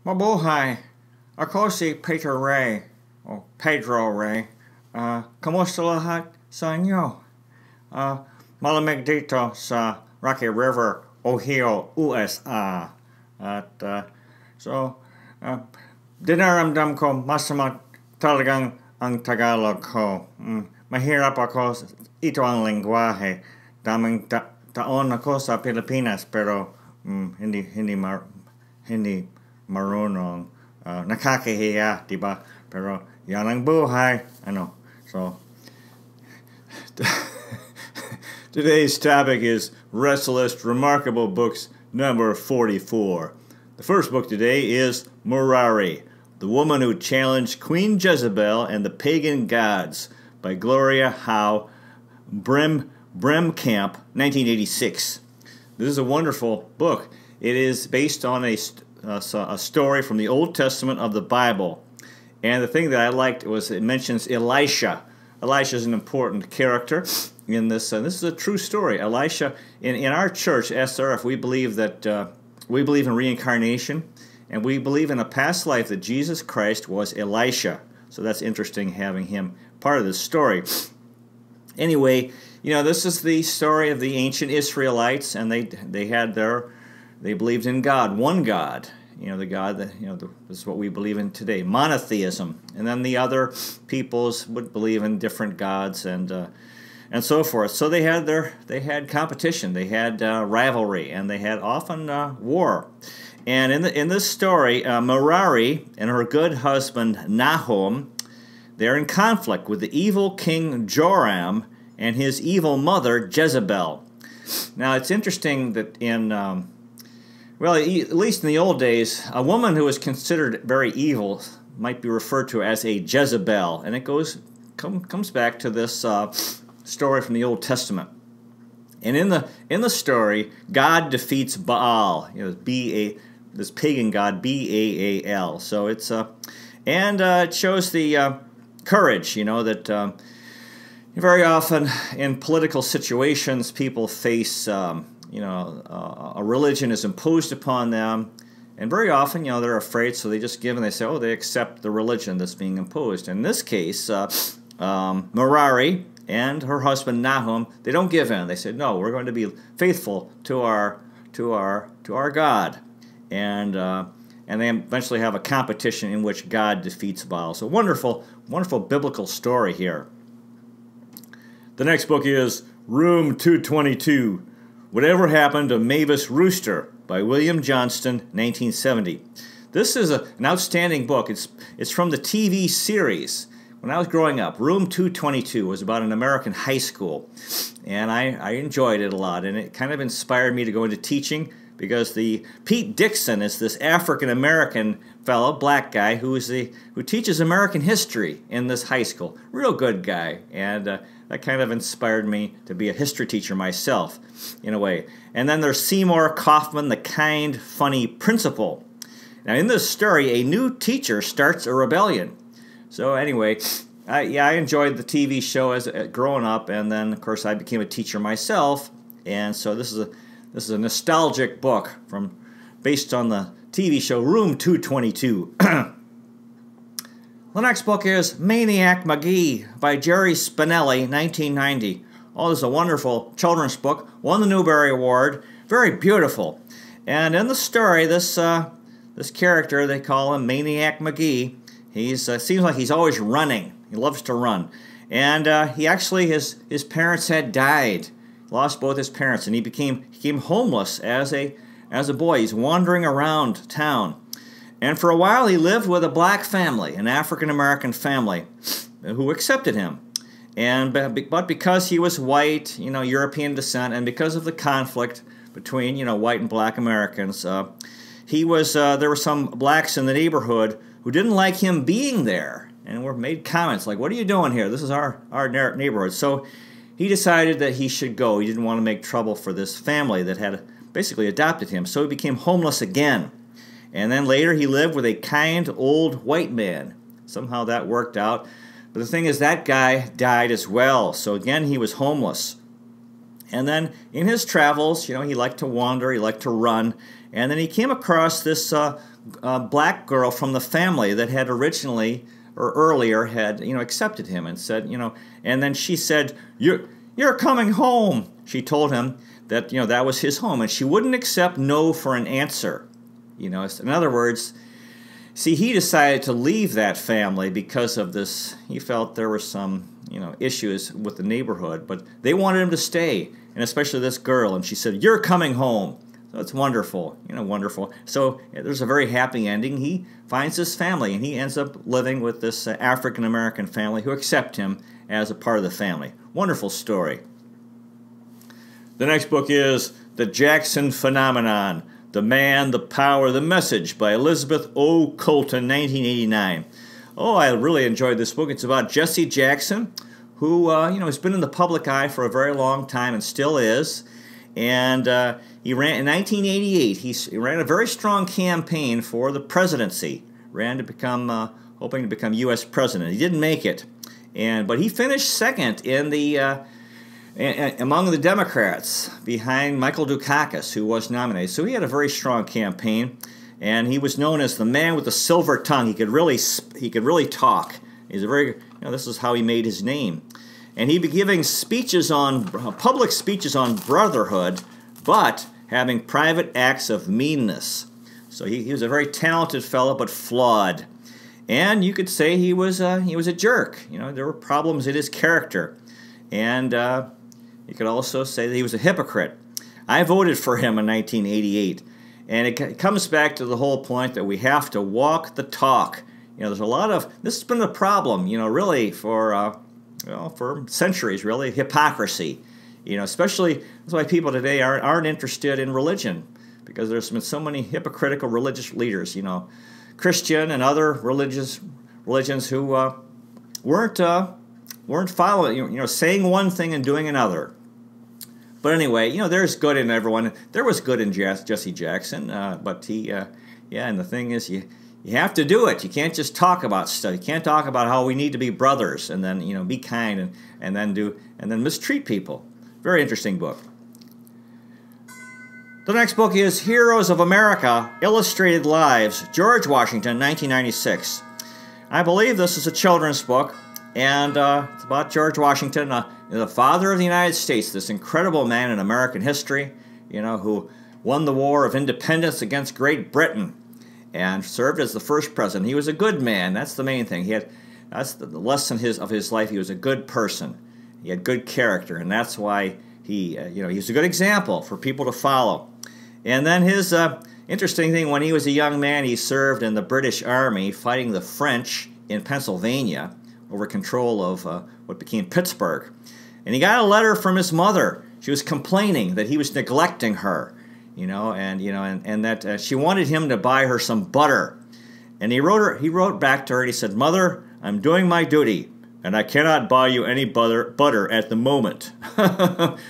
Mabuhay. Ako si Peter Ray, o Pedro Ray. Kamusta lahat sa inyo? Malamig dito sa Rocky River, Ohio, USA. Dinaramdam ko masama talagang ang Tagalog ko. Mahirap ako, ito ang lengguwahe. Daming taon ako sa Pilipinas pero hindi marunong. Nakakahiya, diba? Pero yan ang buhay. Today's topic is Resalest Remarkable Books number 44. The first book today is Murari, The Woman Who Challenged Queen Jezebel and the Pagan Gods by Gloria Howe Bremkamp, 1986. This is a wonderful book. It is based on a story from the Old Testament of the Bible. And the thing that I liked was it mentions Elisha. Elisha is an important character in this. This is a true story. Elisha, in our church, SRF, we believe in reincarnation, and we believe in a past life that Jesus Christ was Elisha. So that's interesting having him part of this story. Anyway, this is the story of the ancient Israelites, and they believed in God, one God. The God that this is what we believe in today, monotheism. And then the other peoples would believe in different gods and so forth. So they had competition, they had rivalry, and they had often war. And in this story, Murari and her good husband Nahum, they're in conflict with the evil king Joram and his evil mother Jezebel. Now it's interesting that at least in the old days, a woman who was considered very evil might be referred to as a Jezebel, and it comes back to this story from the Old Testament. And in the story, God defeats Baal, this pagan god, Baal. So it's it shows the courage, that very often in political situations people face. A religion is imposed upon them, and very often, they're afraid, so they just give and they say, they accept the religion that's being imposed. In this case, Murari and her husband Nahum, they don't give in. They said, no, we're going to be faithful to our God, and they eventually have a competition in which God defeats Baal. So wonderful biblical story here. The next book is Room 222. Whatever Happened to Mavis Rooster by William Johnston, 1970. This is an outstanding book. It's from the TV series. When I was growing up, Room 222 was about an American high school, and I enjoyed it a lot, and it kind of inspired me to go into teaching because Pete Dixon is this African-American fellow, black guy, who teaches American history in this high school. Real good guy, and that kind of inspired me to be a history teacher myself, in a way. And then there's Seymour Kaufman, the kind, funny principal. Now, in this story, a new teacher starts a rebellion. So anyway, I enjoyed the TV show as growing up, and then, of course, I became a teacher myself. And so this is a nostalgic book based on the TV show Room 222. The next book is Maniac McGee by Jerry Spinelli, 1990. This is a wonderful children's book. Won the Newbery Award. Very beautiful. And in the story, this character, they call him Maniac McGee. Seems like he's always running. He loves to run. And his parents had died. Lost both his parents, and he became homeless as a boy. He's wandering around town. And for a while, he lived with a black family, an African-American family, who accepted him. But because he was white, European descent, and because of the conflict between, white and black Americans, there were some blacks in the neighborhood who didn't like him being there, and made comments like, "What are you doing here? This is our neighborhood." So he decided that he should go. He didn't want to make trouble for this family that had basically adopted him. So he became homeless again. And then later he lived with a kind old white man. Somehow that worked out. But the thing is, that guy died as well. So again, he was homeless. And then in his travels, he liked to wander, he liked to run. And then he came across this black girl from the family that had originally or earlier had accepted him and said and then she said, you're coming home. She told him that that was his home, and she wouldn't accept no for an answer. In other words, see, he decided to leave that family because of this. He felt there were some issues with the neighborhood, but they wanted him to stay, and especially this girl. And she said, you're coming home. So it's wonderful, wonderful. So there's a very happy ending. He finds his family, and he ends up living with this African-American family who accept him as a part of the family. Wonderful story. The next book is The Jackson Phenomenon, The Man, the Power, the Message by Elizabeth O. Colton, 1989. Oh, I really enjoyed this book. It's about Jesse Jackson, who has been in the public eye for a very long time and still is. And he ran in 1988. He ran a very strong campaign for the presidency. Ran to become, hoping to become U.S. president. He didn't make it, but he finished second in the among the Democrats behind Michael Dukakis, who was nominated. So he had a very strong campaign, and he was known as the man with the silver tongue. He could really talk. He's a very this is how he made his name. And he'd be giving speeches public speeches on brotherhood, but having private acts of meanness. So he was a very talented fellow, but flawed. And you could say he was a jerk. There were problems in his character. And you could also say that he was a hypocrite. I voted for him in 1988. And it comes back to the whole point that we have to walk the talk. There's a lot of, this has been a problem, really, for centuries, really, hypocrisy. Especially, that's why people today aren't interested in religion, because there's been so many hypocritical religious leaders, Christian and other religions who weren't following, saying one thing and doing another. But anyway, there's good in everyone. There was good in Jesse Jackson, but he, and the thing is, you have to do it. You can't just talk about stuff. You can't talk about how we need to be brothers and then be kind and then mistreat people. Very interesting book. The next book is Heroes of America: Illustrated Lives, George Washington, 1996. I believe this is a children's book, and it's about George Washington, the father of the United States, this incredible man in American history, who won the War of Independence against Great Britain and served as the first president. He was a good man. That's the main thing. That's the lesson of his life. He was a good person. He had good character, and that's why he was a good example for people to follow. And then his interesting thing, when he was a young man, he served in the British Army fighting the French in Pennsylvania over control of what became Pittsburgh. And he got a letter from his mother. She was complaining that he was neglecting her, and that she wanted him to buy her some butter. And he wrote back to her and he said, "Mother, I'm doing my duty, and I cannot buy you any butter at the moment."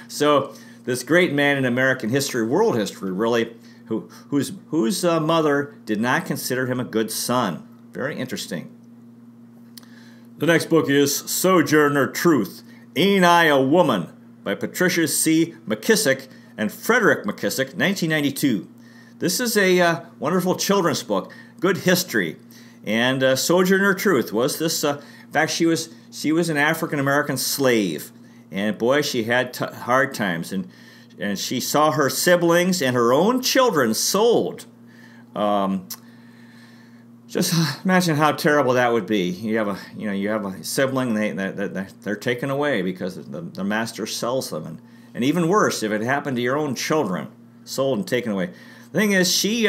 So this great man in American history, world history, really, whose mother did not consider him a good son. Very interesting. The next book is Sojourner Truth, Ain't I a Woman? By Patricia C. McKissick and Frederick McKissick, 1992. This is a wonderful children's book, good history. And Sojourner Truth was this, in fact, she was an African-American slave. And boy, she had hard times. And she saw her siblings and her own children sold. Just imagine how terrible that would be. You have a sibling, they're taken away because the master sells them, and even worse if it happened to your own children, sold and taken away. The thing is, she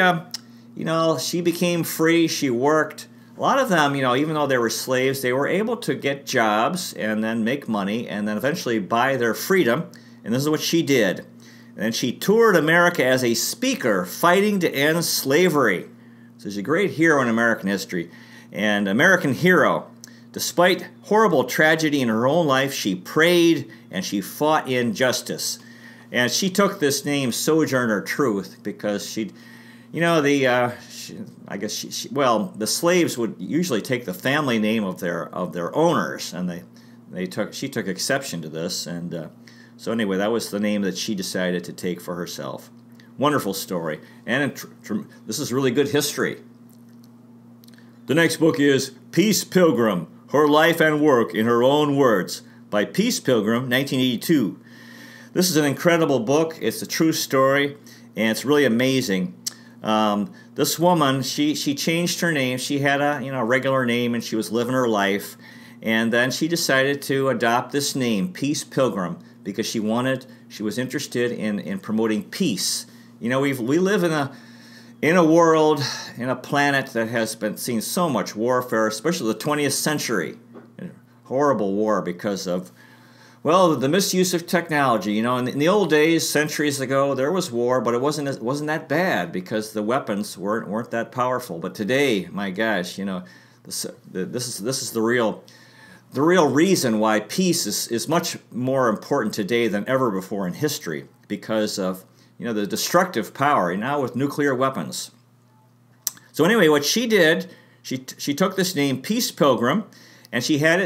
became free. She worked. A lot of them, even though they were slaves, they were able to get jobs and then make money and then eventually buy their freedom. And this is what she did. And then she toured America as a speaker, fighting to end slavery. So she's a great hero in American history. And American hero. Despite horrible tragedy in her own life, she prayed and she fought injustice. And she took this name, Sojourner Truth, because the slaves would usually take the family name of their owners, and she took exception to this, and so anyway, that was the name that she decided to take for herself. Wonderful story, and this is really good history. The next book is Peace Pilgrim, Her Life and Work in Her Own Words, by Peace Pilgrim, 1982. This is an incredible book. It's a true story, and it's really amazing. This woman, she changed her name. She had a regular name, and she was living her life. And then she decided to adopt this name, Peace Pilgrim, because she was interested in promoting peace. We live in a world, in a planet that has been seen so much warfare, especially the 20th century. Horrible war because of, well, the misuse of technology. In the old days, centuries ago, there was war, but it wasn't that bad because the weapons weren't that powerful. But today, my gosh, this is the real reason why peace is much more important today than ever before in history, because of the destructive power now with nuclear weapons. So anyway, what she did, she took this name Peace Pilgrim, and she had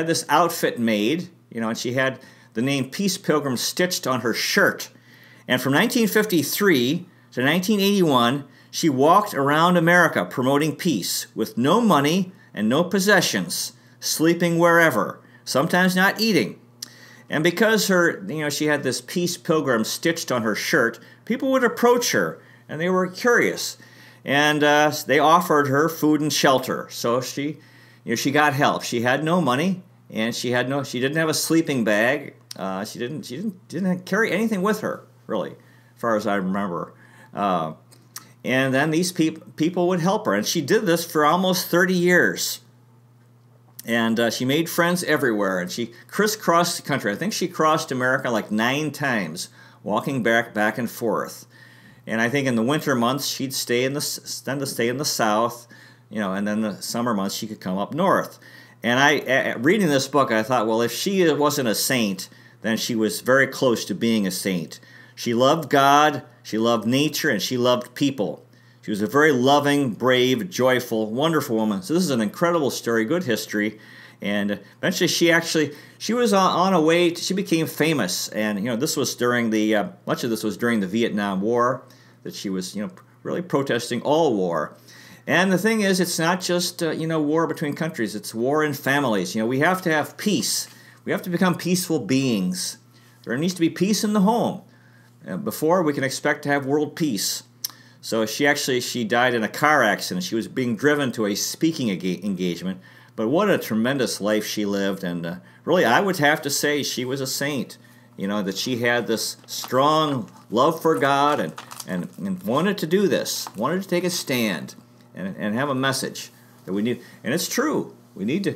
this outfit made, and she had the name Peace Pilgrim stitched on her shirt. And from 1953 to 1981, she walked around America promoting peace with no money and no possessions, sleeping wherever, sometimes not eating. And because she had this Peace Pilgrim stitched on her shirt, people would approach her, and they were curious. And they offered her food and shelter. So she got help. She had no money, and she didn't have a sleeping bag. She didn't carry anything with her, really, as far as I remember. And then these people would help her, and she did this for almost 30 years. And she made friends everywhere, and she crisscrossed the country. I think she crossed America like 9 times, walking back and forth. And I think in the winter months she'd stay in the south, and then the summer months she could come up north. And reading this book, I thought, well, if she wasn't a saint, then she was very close to being a saint. She loved God, she loved nature, and she loved people. She was a very loving, brave, joyful, wonderful woman. So this is an incredible story, good history. And eventually she was on a way, she became famous. And, this was during much of this was during the Vietnam War, that she was, really protesting all war. And the thing is, it's not just, war between countries. It's war in families. We have to have peace. We have to become peaceful beings. There needs to be peace in the home before we can expect to have world peace. So she died in a car accident. She was being driven to a speaking engagement. But what a tremendous life she lived. And really, I would have to say she was a saint. That she had this strong love for God and wanted to do this, wanted to take a stand and have a message that we need. And it's true. We need to,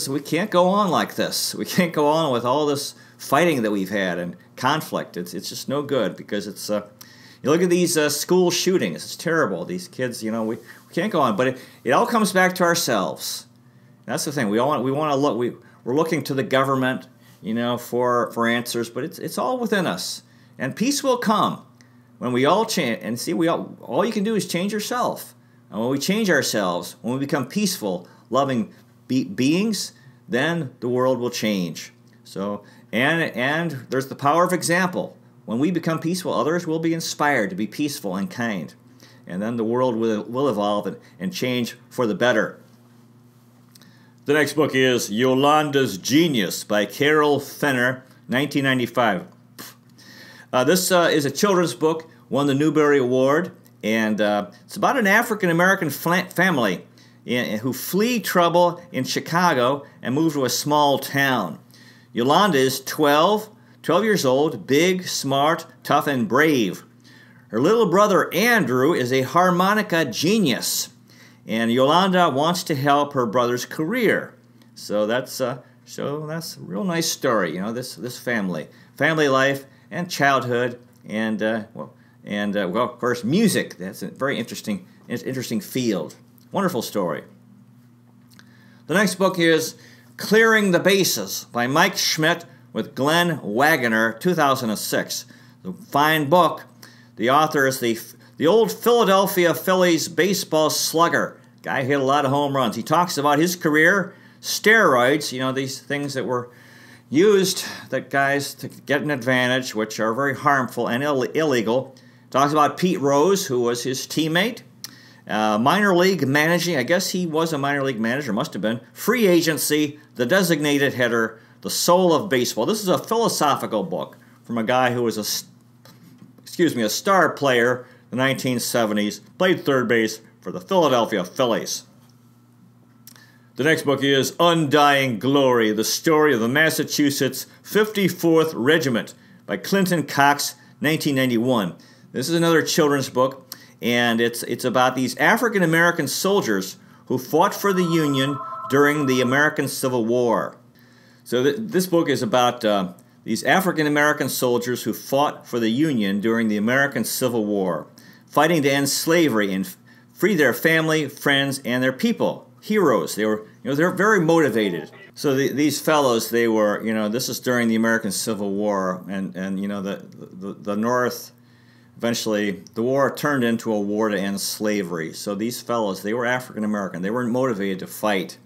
we can't go on like this. We can't go on with all this fighting that we've had and conflict. It's just no good, because it's... You look at these school shootings. It's terrible. These kids, we can't go on. But it all comes back to ourselves. That's the thing. We want to look. We're looking to the government, for answers. But it's all within us. And peace will come when we all change. And see, all you can do is change yourself. And when we change ourselves, when we become peaceful, loving beings, then the world will change. So and there's the power of example. When we become peaceful, others will be inspired to be peaceful and kind. And then the world will evolve and change for the better. The next book is Yolandas Genius by Carol Fenner, 1995. This is a children's book, won the Newbery Award. And it's about an African-American family who flee trouble in Chicago and move to a small town. Yolanda is 12 years old, big, smart, tough, and brave. Her little brother Andrew is a harmonica genius, and Yolanda wants to help her brother's career. So that's a real nice story. This family life and childhood, and of course music. That's a very interesting field. Wonderful story. The next book is Clearing the Bases by Mike Schmidt with Glenn Wagoner, 2006. A fine book. The author is the old Philadelphia Phillies baseball slugger. Guy hit a lot of home runs. He talks about his career, steroids, these things that were used that guys to get an advantage, which are very harmful and illegal. Talks about Pete Rose, who was his teammate, Minor league managing, I guess he was a minor league manager, must have been. Free agency, the designated hitter, the soul of baseball. This is a philosophical book from a guy who was a star player in the 1970s, played third base for the Philadelphia Phillies. The next book is Undying Glory, the story of the Massachusetts 54th Regiment by Clinton Cox, 1991. This is another children's book. And it's about these African-American soldiers who fought for the Union during the American Civil War. So this book is about these African-American soldiers who fought for the Union during the American Civil War, fighting to end slavery and free their family, friends, and their people. Heroes. They're very motivated. So these fellows, they were, this is during the American Civil War, and the North. Eventually, the war turned into a war to end slavery. So these fellows, they were African American. They were motivated to fight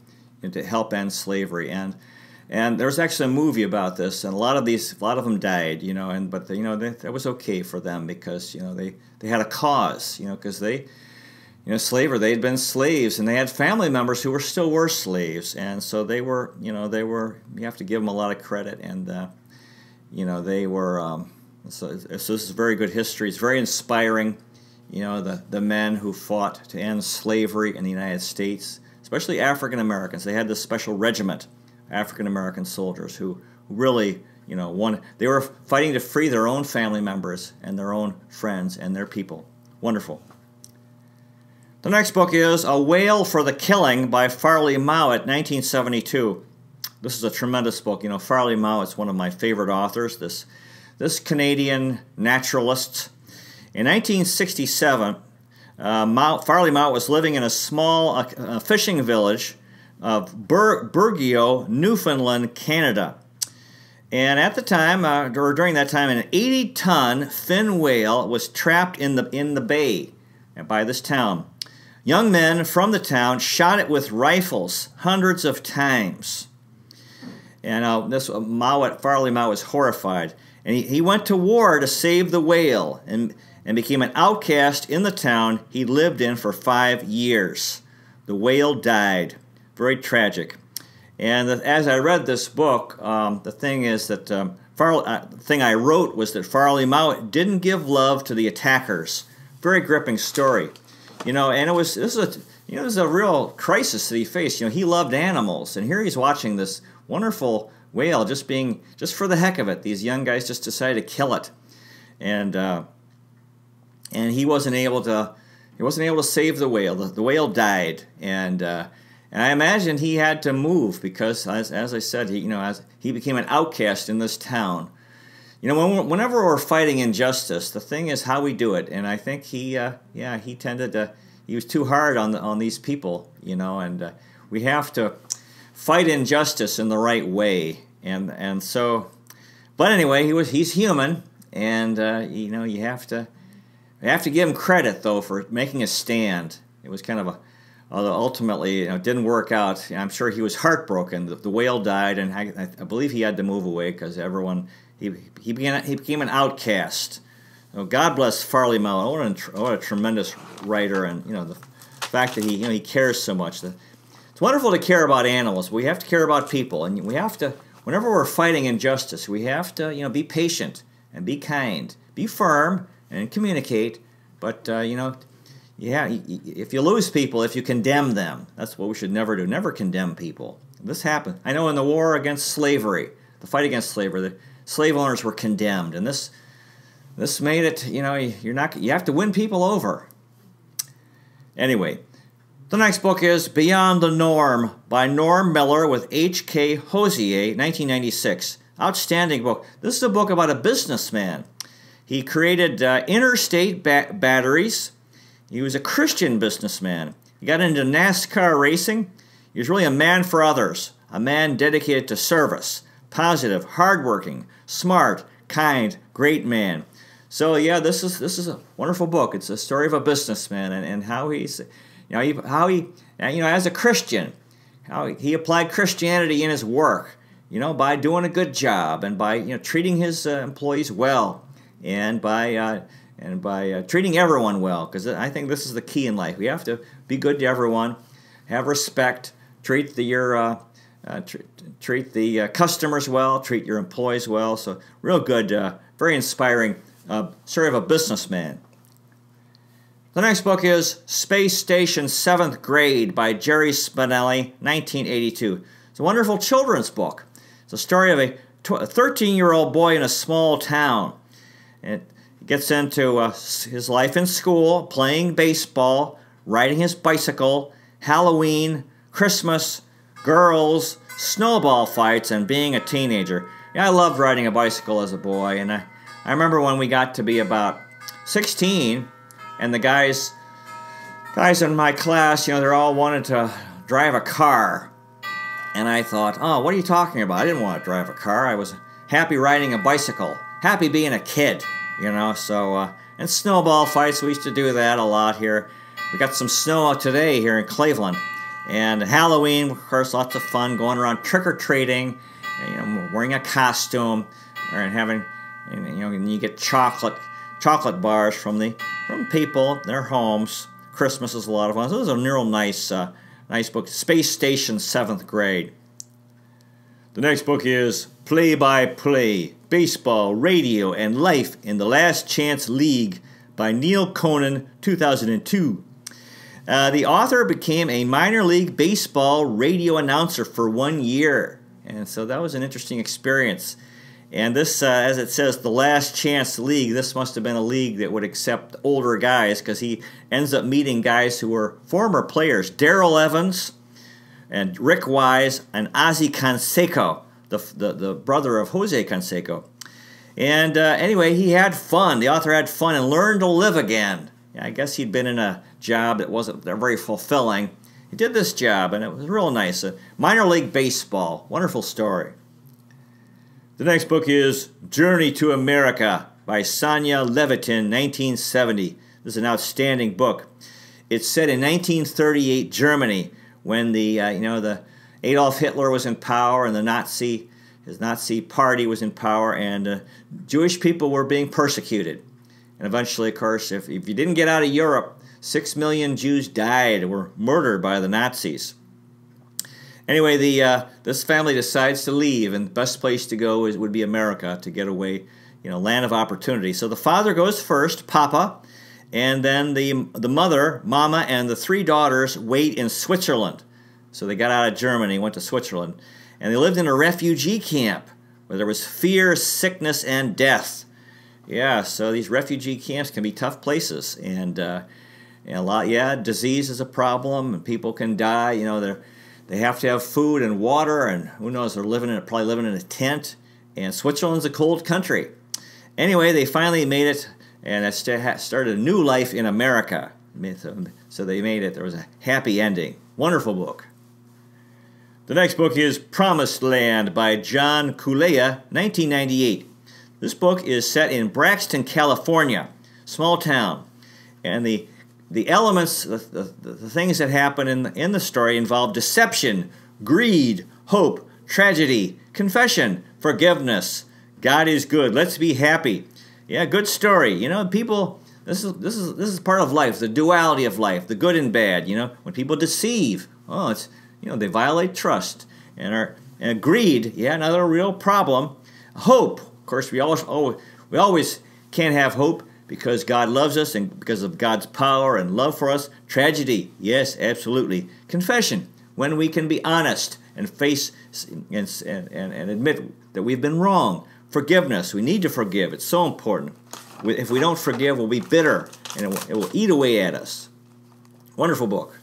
and to help end slavery. And there's actually a movie about this. And a lot of them died. But that was okay for them because they had a cause. Because slavery, they had been slaves, and they had family members who still were slaves. And so they were. You have to give them a lot of credit. And they were. So this is very good history. It's very inspiring, the men who fought to end slavery in the United States, especially African Americans. They had this special regiment, African American soldiers who really, they were fighting to free their own family members and their own friends and their people. Wonderful. The next book is A Whale for the Killing by Farley Mowat, 1972. This is a tremendous book. Farley Mowat's one of my favorite authors. This Canadian naturalist. In 1967, Farley Mowat was living in a small fishing village of Burgeo, Newfoundland, Canada. And at the time, or during that time, an 80-ton fin whale was trapped in the bay by this town. Young men from the town shot it with rifles hundreds of times. And Farley Mowat was horrified. And he went to war to save the whale and became an outcast in the town he lived in for 5 years. The whale died. Very tragic. And as I read this book, the thing is that the thing I wrote was that Farley Mowat didn't give love to the attackers. Very gripping story. And this is a real crisis that he faced. He loved animals, and here he's watching this wonderful whale just for the heck of it. These young guys just decided to kill it, and he wasn't able to save the whale. The whale died, and I imagine he had to move because, as I said, he became an outcast in this town. Whenever we're fighting injustice, the thing is how we do it, and I think he was too hard on these people, and we have to fight injustice in the right way, and so, but anyway, he's human, and you have to give him credit though for making a stand. It was kind of ultimately it didn't work out. I'm sure he was heartbroken. The whale died, and I believe he had to move away because he became an outcast. God bless Farley Mowat. What a tremendous writer, and the fact that he cares so much. It's wonderful to care about animals. We have to care about people, and we have to, whenever we're fighting injustice, we have to, be patient and be kind, be firm, and communicate. But if you lose people, if you condemn them, that's what we should never do. Never condemn people. This happened. I know in the war against slavery, the fight against slavery, the slave owners were condemned, and this made it. You have to win people over. Anyway. The next book is Beyond the Norm by Norm Miller with H.K. Hosier, 1996. Outstanding book. This is a book about a businessman. He created interstate batteries. He was a Christian businessman. He got into NASCAR racing. He was really a man for others, a man dedicated to service, positive, hardworking, smart, kind, great man. So yeah, this is a wonderful book. It's a story of a businessman and how he's... as a Christian, how he applied Christianity in his work, by doing a good job and by, treating his employees well, and by, and by treating everyone well, because I think this is the key in life. We have to be good to everyone, have respect, treat the customers well, treat your employees well. So real good, very inspiring story of a businessman. The next book is Space Station 7th Grade by Jerry Spinelli, 1982. It's a wonderful children's book. It's a story of a 13-year-old boy in a small town. And he gets into his life in school, playing baseball, riding his bicycle, Halloween, Christmas, girls, snowball fights, and being a teenager. Yeah, I loved riding a bicycle as a boy, and I remember when we got to be about 16, and the guys in my class, they all wanted to drive a car. And I thought, oh, what are you talking about? I didn't want to drive a car. I was happy riding a bicycle, happy being a kid, So, and snowball fights, we used to do that a lot here. We got some snow out today here in Cleveland. And Halloween, of course, lots of fun, going around trick-or-treating, wearing a costume, and having, and you get chocolate bars from people, their homes. Christmas is a lot of fun. So this is a real nice book, Space Station 7th Grade. The next book is Play-by-Play, Baseball, Radio, and Life in the Last Chance League by Neil Conan, 2002. The author became a minor league baseball radio announcer for 1 year, and so that was an interesting experience. And this, as it says, the Last Chance League, this must have been a league that would accept older guys, because he ends up meeting guys who were former players, Darrell Evans and Rick Wise and Ozzie Canseco, the brother of Jose Canseco. And anyway, he had fun. The author had fun and learned to live again. I guess he'd been in a job that wasn't very fulfilling. He did this job, and it was real nice. Minor league baseball, wonderful story. The next book is Journey to America by Sonia Levitin, 1970. This is an outstanding book. It's set in 1938 Germany, when the Adolf Hitler was in power and his Nazi party was in power, and Jewish people were being persecuted. And eventually, of course, if you didn't get out of Europe, 6 million Jews died, were murdered by the Nazis. Anyway, this family decides to leave, and the best place to go would be America, to get away, land of opportunity. So the father goes first, Papa, and then the mother, Mama, and the 3 daughters wait in Switzerland. So they got out of Germany, went to Switzerland, and they lived in a refugee camp where there was fear, sickness, and death. Yeah, so these refugee camps can be tough places, and disease is a problem, and people can die. They have to have food and water, and who knows, they're probably living in a tent. And Switzerland's a cold country. Anyway, they finally made it, and started a new life in America. So they made it. There was a happy ending. Wonderful book. The next book is Promised Land by John Kulea, 1998. This book is set in Braxton, California, small town, and the elements, the things that happen in the story involve deception, greed, hope, tragedy, confession, forgiveness. God is good. Let's be happy. Yeah, good story. People. This is part of life, the duality of life, the good and bad. When people deceive, they violate trust, and greed. Yeah, another real problem. Hope. Of course, we always can't have hope, because God loves us and because of God's power and love for us. Tragedy, yes, absolutely. Confession, when we can be honest and face and admit that we've been wrong. Forgiveness, we need to forgive. It's so important. If we don't forgive, we'll be bitter, and it will eat away at us. Wonderful book.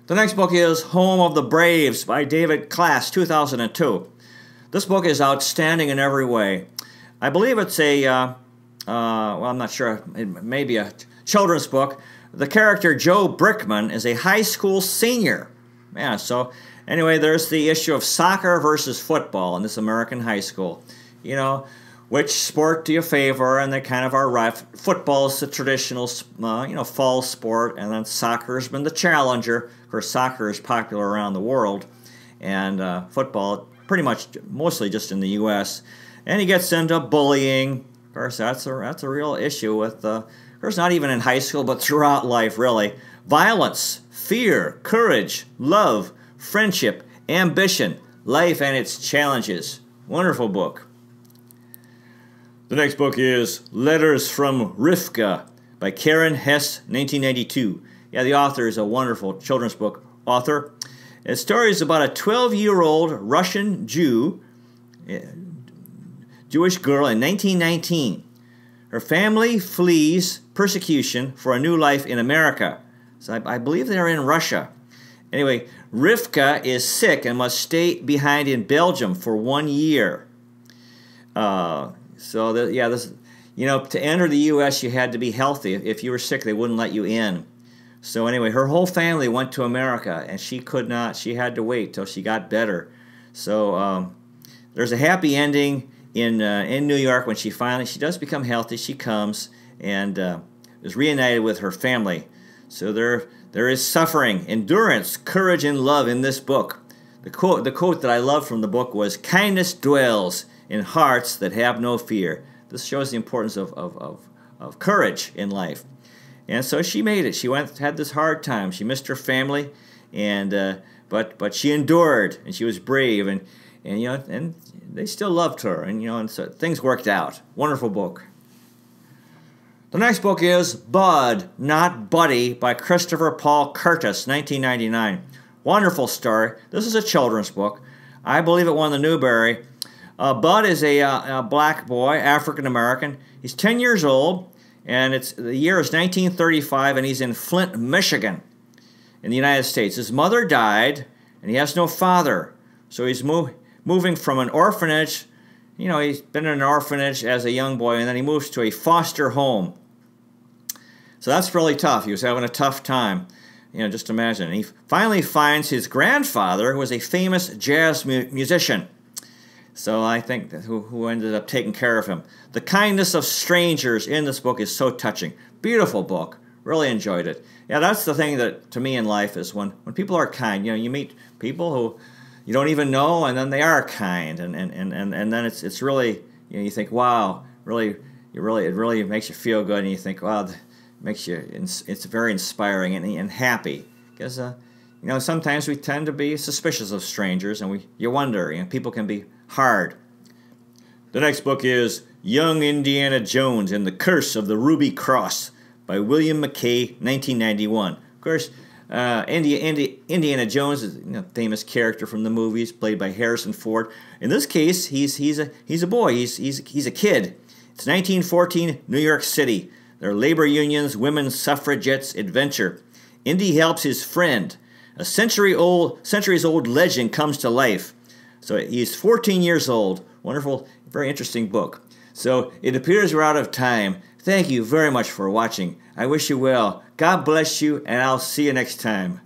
The next book is Home of the Braves by David Klass, 2002. This book is outstanding in every way. I believe it's I'm not sure. It may be a children's book. The character Joe Brickman is a high school senior. Yeah, so anyway, there's the issue of soccer versus football in this American high school. Which sport do you favor? And they kind of are right. Football is the traditional, fall sport, and then soccer has been the challenger. Of course, soccer is popular around the world, and football pretty much mostly just in the U.S. And he gets into bullying, Of course, that's a real issue with, of course, not even in high school, but throughout life, really. Violence, fear, courage, love, friendship, ambition, life and its challenges. Wonderful book. The next book is Letters from Rivka by Karen Hess, 1992. Yeah, the author is a wonderful children's book author. The story is about a 12-year-old Russian Jewish girl in 1919. Her family flees persecution for a new life in America. So I believe they're in Russia. Anyway, Rivka is sick and must stay behind in Belgium for 1 year. To enter the U.S., you had to be healthy. If you were sick, they wouldn't let you in. So anyway, her whole family went to America, and she could not. She had to wait till she got better. So there's a happy ending in New York when she does become healthy. She comes and is reunited with her family. So there is suffering, endurance, courage, and love in this book. The quote that I love from the book was, "Kindness dwells in hearts that have no fear." This shows the importance of courage in life. And so she made it. She had this hard time. She missed her family, and but she endured, and she was brave, and they still loved her, and so things worked out. Wonderful book. The next book is Bud, Not Buddy by Christopher Paul Curtis, 1999. Wonderful story. This is a children's book. I believe it won the Newbery. Bud is a black boy, African American. He's 10 years old, and the year is 1935, and he's in Flint, Michigan, in the United States. His mother died, and he has no father, so he's moving from an orphanage. He's been in an orphanage as a young boy, and then he moves to a foster home. So that's really tough. He was having a tough time. Just imagine. And he finally finds his grandfather, who was a famous jazz musician. So I think that who ended up taking care of him. The kindness of strangers in this book is so touching. Beautiful book. Really enjoyed it. Yeah, that's the thing that, to me in life, is when people are kind. You meet people who you don't even know, and then they are kind. And then it's really, you think, wow, it really makes you feel good. And you think, wow, it's very inspiring and happy, because sometimes we tend to be suspicious of strangers, and you wonder, people can be hard. The next book is Young Indiana Jones and the Curse of the Ruby Cross by William McKay, 1991. Of course, Indiana Jones is a famous character from the movies, played by Harrison Ford. In this case, he's a boy. He's a kid. It's 1914, New York City. There are labor unions, women's suffragettes, adventure. Indy helps his friend. A centuries-old legend comes to life. So he's 14 years old. Wonderful, very interesting book. So it appears we're out of time. Thank you very much for watching. I wish you well. God bless you, and I'll see you next time.